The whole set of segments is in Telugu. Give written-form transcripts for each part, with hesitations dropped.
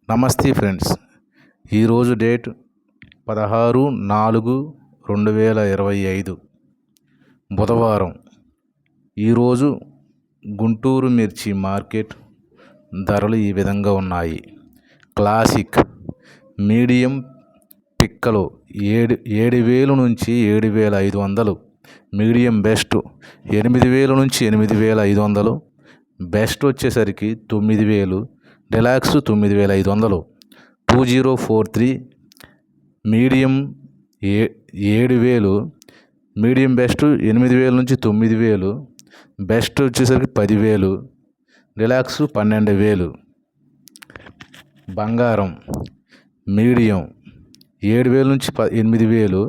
నమస్తే ఫ్రెండ్స్. ఈరోజు డేట్ 16/4/2025 బుధవారం. ఈరోజు గుంటూరు మిర్చి మార్కెట్ ధరలు ఈ విధంగా ఉన్నాయి. క్లాసిక్ మీడియం పిక్కలు 7,000 నుంచి 7,500, మీడియం బెస్ట్ 8,000 నుంచి 8,500, బెస్ట్ వచ్చేసరికి 9,000, డెలాక్స్ 9,500. 2043 మీడియం 7,000, మీడియం బెస్ట్ 8,000 నుంచి 9,000, బెస్ట్ వచ్చేసరికి 10,000, డెలాక్స్ 12,000. బంగారం మీడియం 7,000 నుంచి 8,000,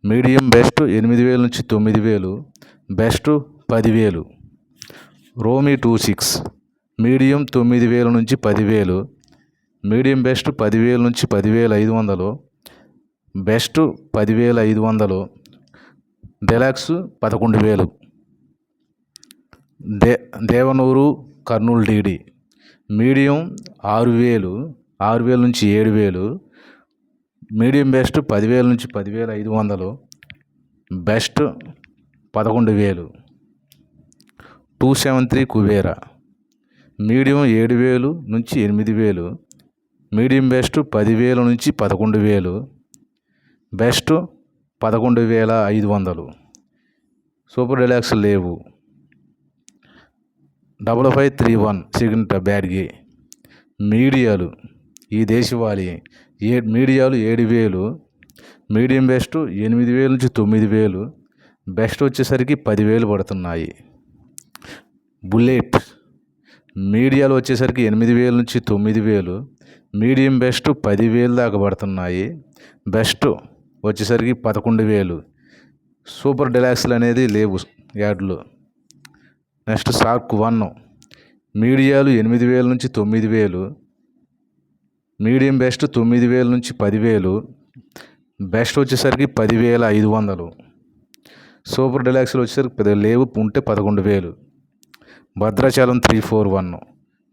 మీడియం బెస్ట్ 8,000 నుంచి 9,000, బెస్ట్ 10,000. రోమి 26 మీడియం 9,000 నుంచి 10,000, మీడియం బెస్ట్ 10,000 నుంచి 10,500, best 10,500, డెలాక్స్ 11,000. Devanur Kurnool DD medium 6,000 నుంచి 7,000, మీడియం బెస్ట్ 10,000 నుంచి 10,500, బెస్ట్ 11,000. 273 కుబేరా మీడియం 7,000 నుంచి 8,000, మీడియం బెస్ట్ 10,000 నుంచి 11,000, బెస్ట్ 11,500. సూపర్ డెలాక్స్ లేవు. 5531 సిగ్నెట్ బ్యాడ్గి మీడియాలు ఈ దేశవాళీ మీడియాలు 7,000, మీడియం బెస్ట్ 8,000 నుంచి 9,000, బెస్ట్ వచ్చేసరికి 10,000 పడుతున్నాయి. బుల్లెట్ మీడియాలు వచ్చేసరికి 8,000 నుంచి 9,000, మీడియం బెస్ట్ 10,000 దాకా పడుతున్నాయి, బెస్ట్ వచ్చేసరికి 11,000. సూపర్ డెలాక్స్లు అనేది లేవు యాడ్లు. నెక్స్ట్ షార్క్ 1 మీడియాలు 8,000 నుంచి 9,000, మీడియం బెస్ట్ 9,000 నుంచి 10,000, బెస్ట్ వచ్చేసరికి 10,500. సూపర్ డెలాక్స్లు వచ్చేసరికి లేవు, ఉంటే 11,000. Bhadrachalam 341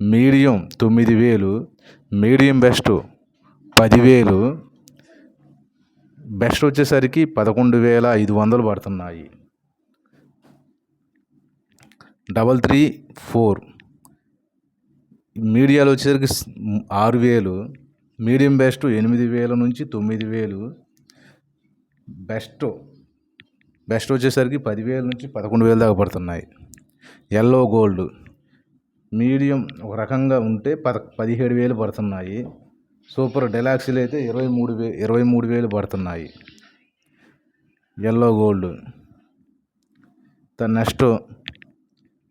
medium 9,000, medium best 10,000, best వచ్చేసరికి 11,500 పడుతున్నాయి. 334 మీడియాలు వచ్చేసరికి 6,000, మీడియం బెస్ట్ 8,000 నుంచి 9,000, బెస్ట్ వచ్చేసరికి 10,000 నుంచి 11,000 దాకా పడుతున్నాయి. ఎల్లో గోల్డ్ మీడియం ఒక రకంగా ఉంటే 17,000 పడుతున్నాయి. సూపర్ డెలాక్స్లు అయితే 23,000 పడుతున్నాయి. Yellow gold. నెక్స్ట్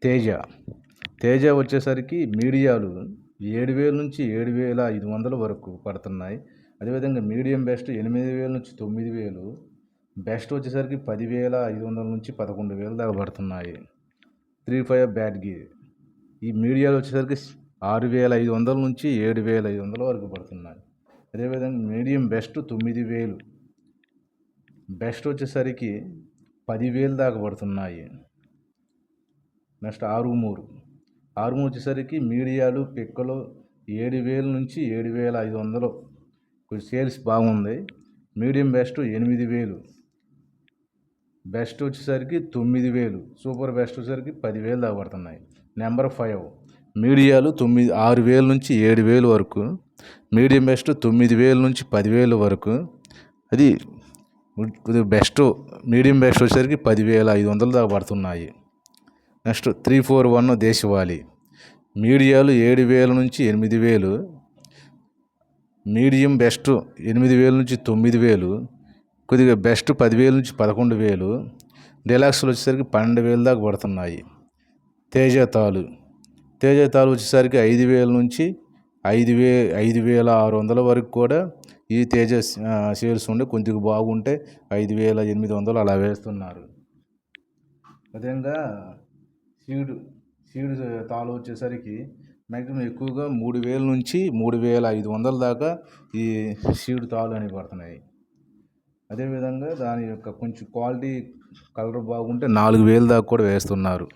తేజ వచ్చేసరికి మీడియాలు 7,000 నుంచి 7,500 వరకు పడుతున్నాయి. అదేవిధంగా మీడియం బెస్ట్ 8,000 నుంచి 9,000, బెస్ట్ వచ్చేసరికి 10,500 నుంచి 11,000 దాకా పడుతున్నాయి. 35 బ్యాడ్గి ఈ మీడియాలు వచ్చేసరికి 6,500 నుంచి 7,500 వరకు పడుతున్నాయి. అదేవిధంగా మీడియం బెస్ట్ 9,000, బెస్ట్ వచ్చేసరికి 10,000 దాకా పడుతున్నాయి. నెక్స్ట్ 63 వచ్చేసరికి మీడియాలు పిక్కలు 7,000 నుంచి 7,500, కొంచెం సేల్స్ బాగుంది. మీడియం బెస్ట్ 8,000, బెస్ట్ వచ్చేసరికి 9,000, సూపర్ బెస్ట్ వచ్చేసరికి 10,000 దాకా పడుతున్నాయి. నెంబర్ 5 మీడియాలు 6,000 నుంచి 7,000 వరకు, మీడియం బెస్ట్ 9,000 నుంచి 10,000 వరకు. అది బెస్ట్ మీడియం బెస్ట్ వచ్చేసరికి 10,500 దాకా పడుతున్నాయి. నెక్స్ట్ 341 దేశవాళీ మీడియాలు 7,000 నుంచి 8,000, మీడియం బెస్ట్ 8,000 నుంచి 9,000, కొద్దిగా బెస్ట్ 10,000 నుంచి 11,000, డెలాక్స్లు వచ్చేసరికి 12,000 దాకా పడుతున్నాయి. తేజ తాలు వచ్చేసరికి 5,000 నుంచి 5,600 వరకు కూడా ఈ తేజ సేల్స్ ఉండే, కొద్దిగా బాగుంటే 5,800 అలా వేస్తున్నారు. అదేవిధంగా సీడ్ తాలు వచ్చేసరికి మ్యాక్సిమం ఎక్కువగా 3,000 నుంచి 3,500 దాకా ఈ సీడ్ తాలు అనేవి పడుతున్నాయి. అదేవిధంగా దాని యొక్క కొంచెం క్వాలిటీ కలర్ బాగుంటే 4,000 దాకా కూడా వేస్తున్నారు.